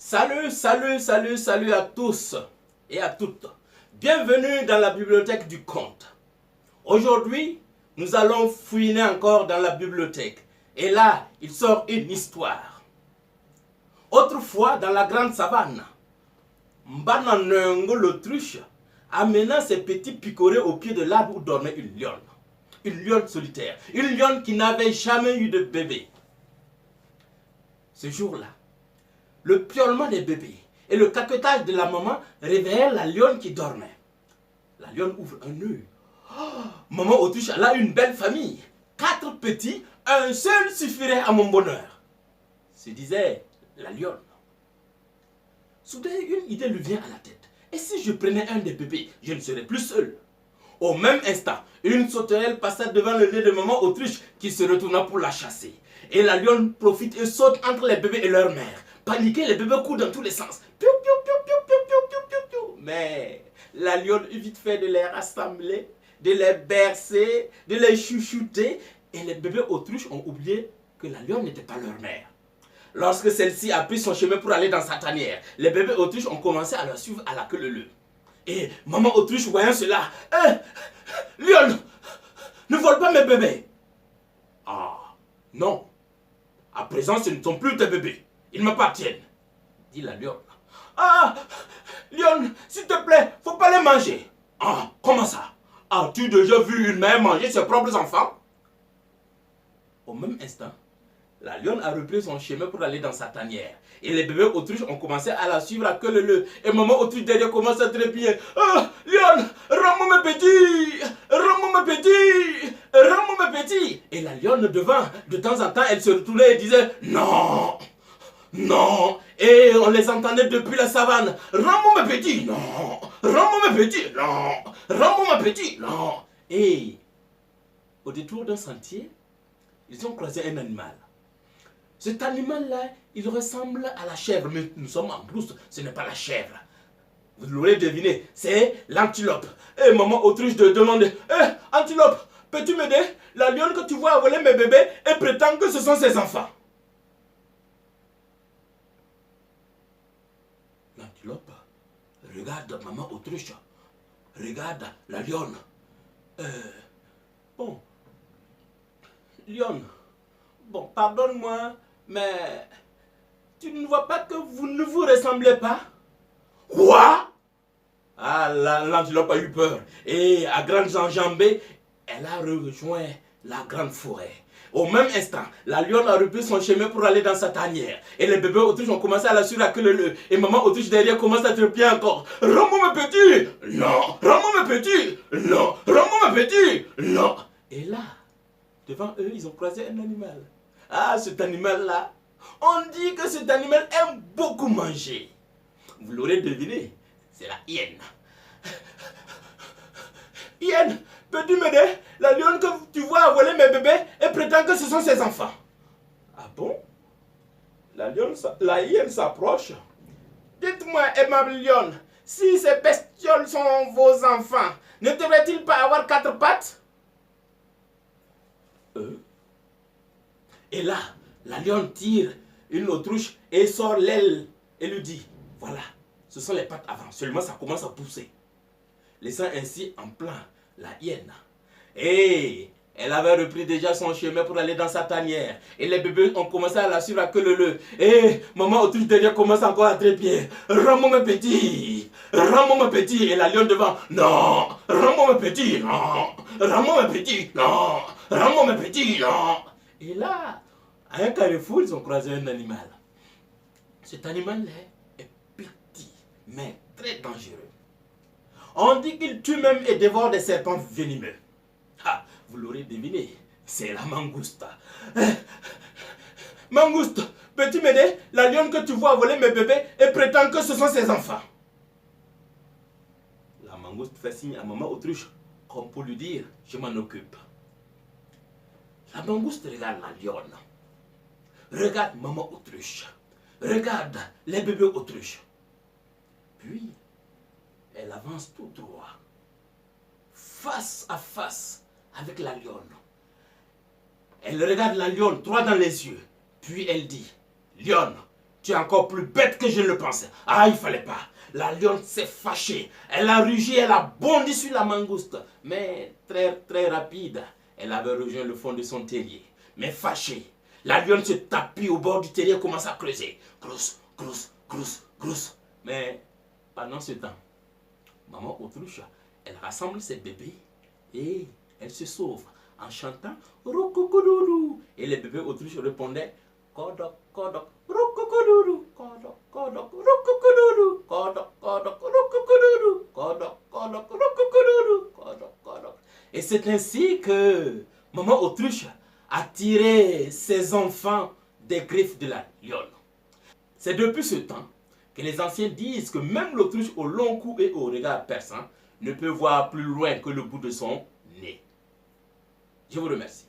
Salut à tous et à toutes. Bienvenue dans la bibliothèque du conte. Aujourd'hui, nous allons fouiner encore dans la bibliothèque. Et là, il sort une histoire. Autrefois, dans la grande savane, Mbananengo l'autruche amena ses petits picorets au pied de l'arbre où dormait une lionne. Une lionne solitaire. Une lionne qui n'avait jamais eu de bébé. Ce jour-là, le piaulement des bébés et le caquetage de la maman réveillèrent la lionne qui dormait. La lionne ouvre un œil. Oh, maman autruche, elle a une belle famille. 4 petits, un seul suffirait à mon bonheur, se disait la lionne. Soudain, une idée lui vient à la tête. Et si je prenais un des bébés, je ne serais plus seul. Au même instant, une sauterelle passa devant le nez de maman autruche qui se retourna pour la chasser. Et la lionne profite et saute entre les bébés et leur mère. Paniqués, les bébés courent dans tous les sens. Piou, piou, piou, piou, piou, piou, piou, piou, piou. Mais la lionne eut vite fait de les rassembler, de les bercer, de les chouchouter. Et les bébés autruches ont oublié que la lionne n'était pas leur mère. Lorsque celle-ci a pris son chemin pour aller dans sa tanière, les bébés autruches ont commencé à la suivre à la queue leu-leu. Et maman autruche, voyant cela, « Lionne, ne vole pas mes bébés !»« Ah, non, à présent ce ne sont plus tes bébés, ils m'appartiennent, » dit la lionne. « Ah, lionne, s'il te plaît, faut pas les manger. »« Ah, comment ça? As-tu déjà vu une mère manger ses propres enfants ?» Au même instant, la lionne a repris son chemin pour aller dans sa tanière. Et les bébés autruches ont commencé à la suivre à queue leu-leu. Et maman autruche derrière commence à trépiller. « Ah, lionne, rends-moi mes petits! Rends-moi mes petits! Rends-moi mes petits !» Et la lionne devant, de temps en temps, elle se retournait et disait « Non! Non !» Et on les entendait depuis la savane. « Rends-moi mes petits! Non! Rends-moi mes petits! Non! Rends-moi mes petits! Non !» Et au détour d'un sentier, ils ont croisé un animal. Cet animal-là, il ressemble à la chèvre, mais nous sommes en brousse, ce n'est pas la chèvre. Vous l'aurez deviné, c'est l'antilope. Et maman autruche de demander, « Hé, antilope, peux-tu m'aider? La lionne que tu vois voler mes bébés et prétend que ce sont ses enfants. » L'antilope regarde maman autruche, regarde la lionne. Bon, lionne, bon, pardonne-moi, mais tu ne vois pas que vous ne vous ressemblez pas? Quoi? Ah, l'antilope a eu peur. Et à grandes enjambées, elle a rejoint la grande forêt. Au même instant, la lionne a repris son chemin pour aller dans sa tanière. Et les bébés autruches ont commencé à la suivre à queue leu-leu. Et maman autruche derrière commence à trépiller encore. Rends-moi mes petits! Non! Rends-moi mes petits! Non! Rends-moi mes petits! Non! Et là, devant eux, ils ont croisé un animal. Ah, cet animal-là, on dit que cet animal aime beaucoup manger. Vous l'aurez deviné, c'est la hyène. Hyène, peux-tu m'aider? La lionne que tu vois a volé mes bébés et prétend que ce sont ses enfants. Ah bon? La hyène s'approche. Dites-moi, aimable lionne, si ces bestioles sont vos enfants, ne devraient-ils pas avoir 4 pattes? Et là, la lionne tire une autruche et sort l'aile et lui dit, voilà, ce sont les pattes avant, seulement ça commence à pousser. Laissant ainsi en plein la hyène. Et elle avait repris déjà son chemin pour aller dans sa tanière. Et les bébés ont commencé à la suivre à queue leu-leu. Et maman autruche derrière commence encore à trépied. Rends-moi mes petits! Rends-moi mes petits! Et la lionne devant, non! Rends-moi mes petits! Non! Rends-moi mes petits! Non! Rends-moi mes petits! Non! Et là, à un carrefour, ils ont croisé un animal. Cet animal-là est petit, mais très dangereux. On dit qu'il tue même et dévore des serpents venimeux. Ah, vous l'aurez deviné, c'est la mangouste. Mangouste, peux-tu m'aider? La lionne que tu vois voler mes bébés et prétend que ce sont ses enfants. La mangouste fait signe à maman autruche, comme pour lui dire, je m'en occupe. La mangouste regarde la lionne. Regarde maman autruche. Regarde les bébés autruches. Puis, elle avance tout droit, face à face avec la lionne. Elle regarde la lionne droit dans les yeux. Puis elle dit, lionne, Tu es encore plus bête que je ne le pensais. Ah, il fallait pas. La lionne s'est fâchée. Elle a rugi, elle a bondi sur la mangouste. Mais très rapide, elle avait rejoint le fond de son terrier. Mais fâchée, la lionne se tapit au bord du terrier et commence à creuser. Grousse, grousse, grousse, grousse. Mais pendant ce temps, maman autruche, elle rassemble ses bébés et elle se sauve en chantant Roukoukoulou. Et les bébés autruches répondaient Kodok, kodok, roukoukoulou, kodok, kodok, roukoukoulou, kodok, kodok, roukoukoulou, kodok, kodok, roukoukoulou, kodok, kodok. Et c'est ainsi que maman autruche a tiré ses enfants des griffes de la lionne. C'est depuis ce temps que les anciens disent que même l'autruche au long cou et au regard perçant ne peut voir plus loin que le bout de son nez. Je vous remercie.